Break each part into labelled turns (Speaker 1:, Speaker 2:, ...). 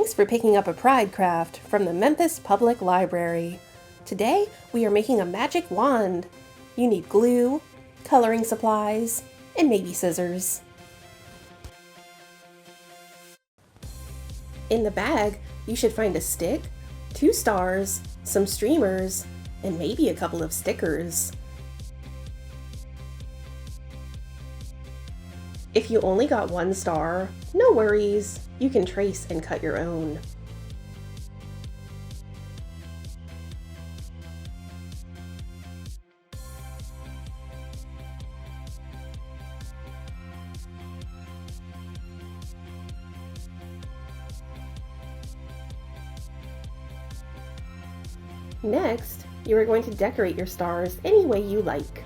Speaker 1: Thanks for picking up a Pridecraft from the Memphis Public Library. Today, we are making a magic wand. You need glue, coloring supplies, and maybe scissors. In the bag, you should find a stick, 2 stars, some streamers, and maybe a couple of stickers. If you only got 1 star, no worries, you can trace and cut your own. Next, you are going to decorate your stars any way you like.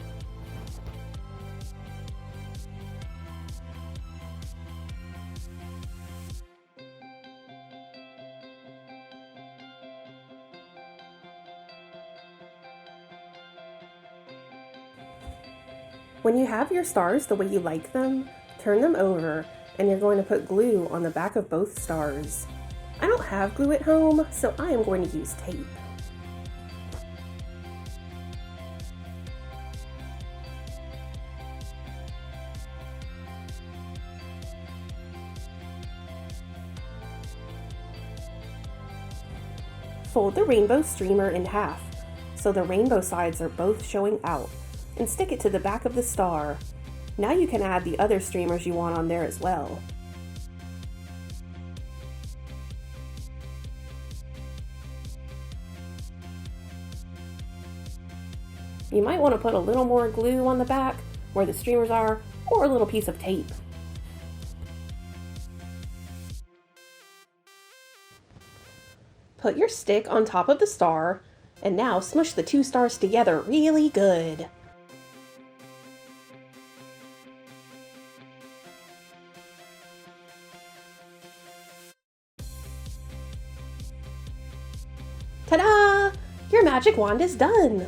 Speaker 1: When you have your stars the way you like them, turn them over and you're going to put glue on the back of both stars. I don't have glue at home, so I am going to use tape. Fold the rainbow streamer in half, so the rainbow sides are both showing out, and stick it to the back of the star. Now you can add the other streamers you want on there as well. You might want to put a little more glue on the back where the streamers are, or a little piece of tape. Put your stick on top of the star, and now smush the 2 stars together really good. Ta-da! Your magic wand is done!